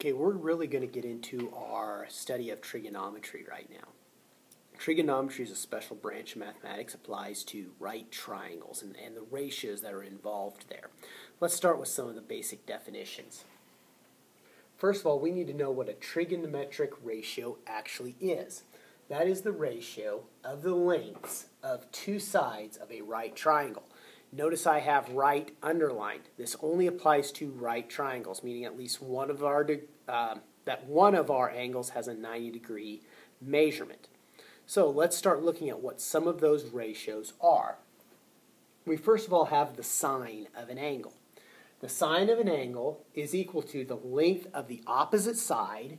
Okay, we're really going to get into our study of trigonometry right now. Trigonometry is a special branch of mathematics, applies to right triangles and the ratios that are involved there. Let's start with some of the basic definitions. First of all, we need to know what a trigonometric ratio actually is. That is the ratio of the lengths of two sides of a right triangle. Notice I have right underlined. This only applies to right triangles, meaning at least one of our angles has a 90-degree measurement. So let's start looking at what some of those ratios are. We first of all have the sine of an angle. The sine of an angle is equal to the length of the opposite side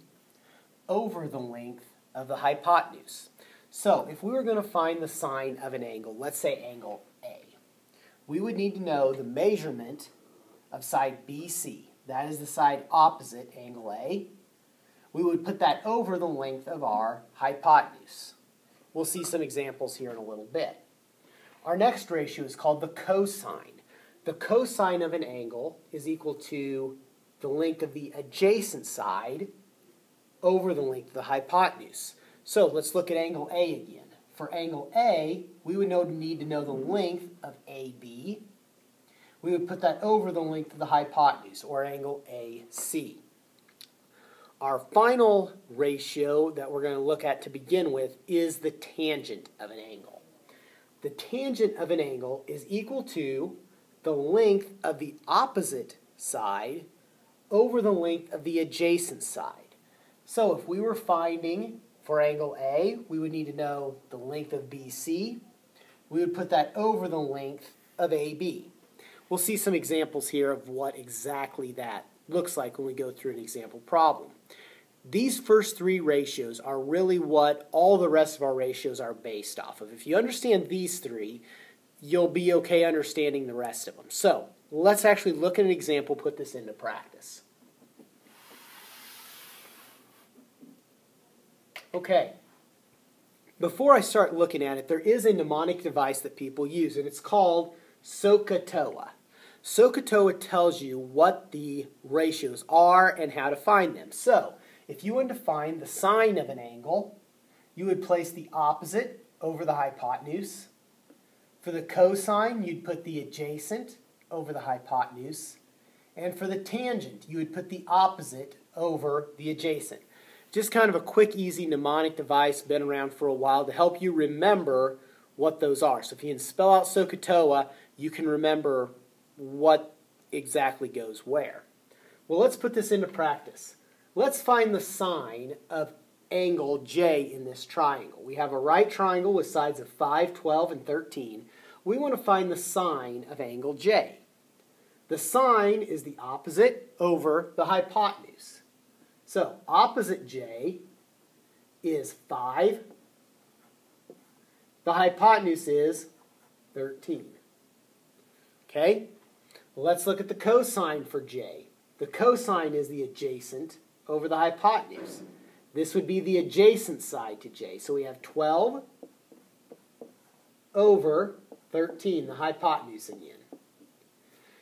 over the length of the hypotenuse. So if we were going to find the sine of an angle, let's say angle A, we would need to know the measurement of side BC. That is the side opposite angle A. We would put that over the length of our hypotenuse. We'll see some examples here in a little bit. Our next ratio is called the cosine. The cosine of an angle is equal to the length of the adjacent side over the length of the hypotenuse. So let's look at angle A again. For angle A, we would need to know the length of AB. We would put that over the length of the hypotenuse, or angle AC. Our final ratio that we're going to look at to begin with is the tangent of an angle. The tangent of an angle is equal to the length of the opposite side over the length of the adjacent side. So if we were finding for angle A, we would need to know the length of BC. We would put that over the length of AB. We'll see some examples here of what exactly that looks like when we go through an example problem. These first three ratios are really what all the rest of our ratios are based off of. If you understand these three, you'll be okay understanding the rest of them. So let's actually look at an example, put this into practice. Okay, before I start looking at it, there is a mnemonic device that people use, and it's called SOHCAHTOA. SOHCAHTOA tells you what the ratios are and how to find them. So, if you wanted to find the sine of an angle, you would place the opposite over the hypotenuse. For the cosine, you'd put the adjacent over the hypotenuse. And for the tangent, you would put the opposite over the adjacent. Just kind of a quick, easy mnemonic device, been around for a while, to help you remember what those are. So if you can spell out SOHCAHTOA, you can remember what exactly goes where. Well, let's put this into practice. Let's find the sine of angle J in this triangle. We have a right triangle with sides of 5, 12, and 13. We want to find the sine of angle J. The sine is the opposite over the hypotenuse. So, opposite J is 5. The hypotenuse is 13. Okay? Let's look at the cosine for J. The cosine is the adjacent over the hypotenuse. This would be the adjacent side to J. So we have 12 over 13, the hypotenuse again.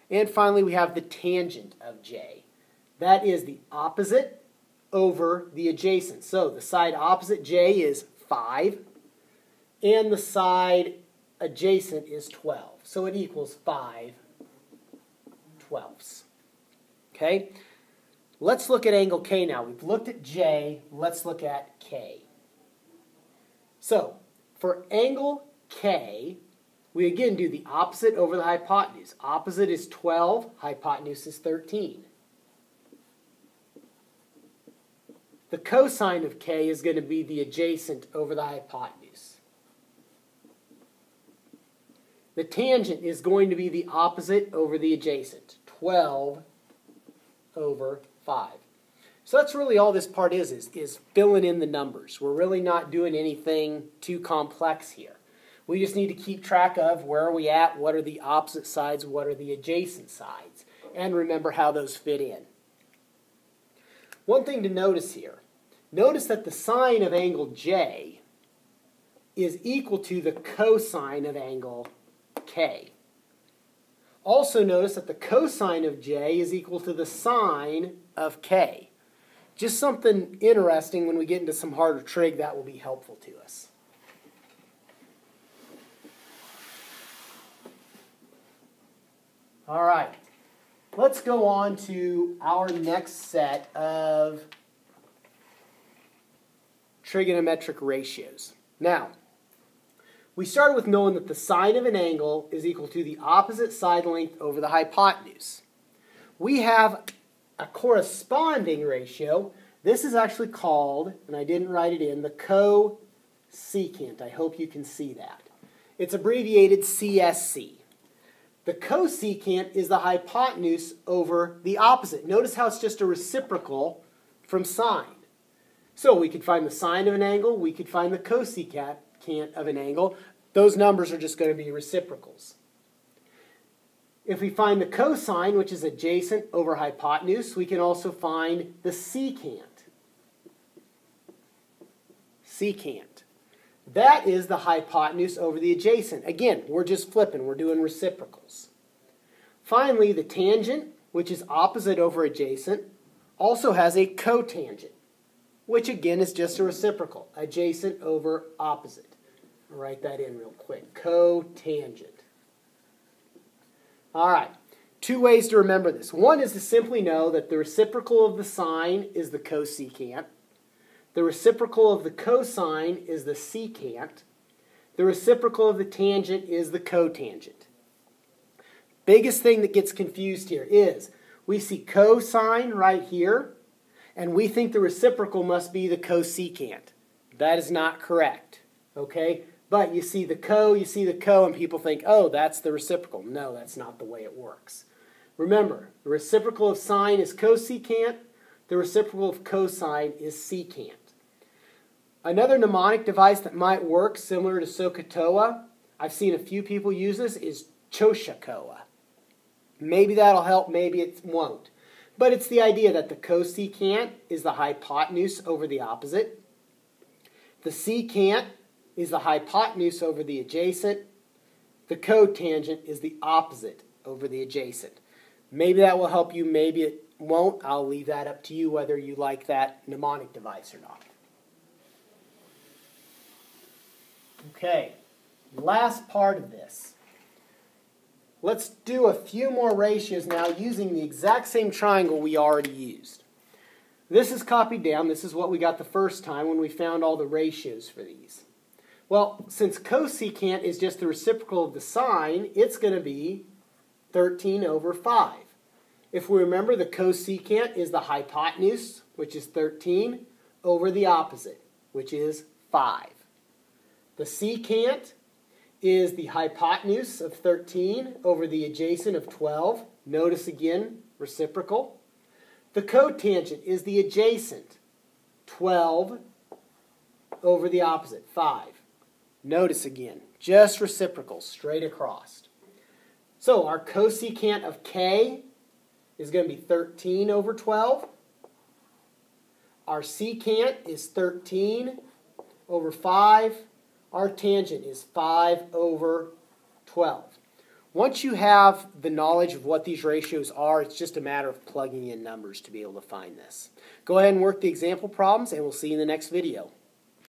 And finally, we have the tangent of J. That is the opposite over the adjacent. So the side opposite J is 5, and the side adjacent is 12. So it equals 5 twelfths. Okay? Let's look at angle K now. We've looked at J. Let's look at K. So for angle K, we again do the opposite over the hypotenuse. Opposite is 12, hypotenuse is 13. The cosine of K is going to be the adjacent over the hypotenuse. The tangent is going to be the opposite over the adjacent. 12 over 5. So that's really all this part is filling in the numbers. We're really not doing anything too complex here. We just need to keep track of where are we at, what are the opposite sides, what are the adjacent sides, and remember how those fit in. One thing to notice here, notice that the sine of angle J is equal to the cosine of angle K. Also notice that the cosine of J is equal to the sine of K. just something interesting when we get into some harder trig that will be helpful to us. All right, let's go on to our next set of trigonometric ratios. Now, we started with knowing that the sine of an angle is equal to the opposite side length over the hypotenuse. We have a corresponding ratio. This is actually called, and I didn't write it in, the cosecant. I hope you can see that. It's abbreviated CSC. The cosecant is the hypotenuse over the opposite. Notice how it's just a reciprocal from sine. So we could find the sine of an angle, we could find the cosecant of an angle. Those numbers are just going to be reciprocals. If we find the cosine, which is adjacent over hypotenuse, we can also find the secant. Secant. That is the hypotenuse over the adjacent. Again, we're just flipping. We're doing reciprocals. Finally, the tangent, which is opposite over adjacent, also has a cotangent, which again is just a reciprocal. Adjacent over opposite. I'll write that in real quick. Cotangent. All right. Two ways to remember this. One is to simply know that the reciprocal of the sine is the cosecant. The reciprocal of the cosine is the secant. The reciprocal of the tangent is the cotangent. Biggest thing that gets confused here is we see cosine right here, and we think the reciprocal must be the cosecant. That is not correct. Okay? But you see the co, and people think, oh, that's the reciprocal. No, that's not the way it works. Remember, the reciprocal of sine is cosecant. The reciprocal of cosine is secant. Another mnemonic device that might work, similar to SOHCAHTOA, I've seen a few people use this, is CHOSHAHCOA. Maybe that'll help, maybe it won't. But it's the idea that the cosecant is the hypotenuse over the opposite. The secant is the hypotenuse over the adjacent. The cotangent is the opposite over the adjacent. Maybe that will help you, maybe it won't. I'll leave that up to you whether you like that mnemonic device or not. Okay, last part of this. Let's do a few more ratios now using the exact same triangle we already used. This is copied down. This is what we got the first time when we found all the ratios for these. Well, since cosecant is just the reciprocal of the sine, it's going to be 13 over 5. If we remember, the cosecant is the hypotenuse, which is 13, over the opposite, which is 5. The secant is the hypotenuse of 13 over the adjacent of 12. Notice again, reciprocal. The cotangent is the adjacent, 12 over the opposite, 5. Notice again, just reciprocal, straight across. So our cosecant of k is going to be 13 over 12. Our secant is 13 over 5. Our tangent is 5 over 12. Once you have the knowledge of what these ratios are, it's just a matter of plugging in numbers to be able to find this. Go ahead and work the example problems, and we'll see you in the next video.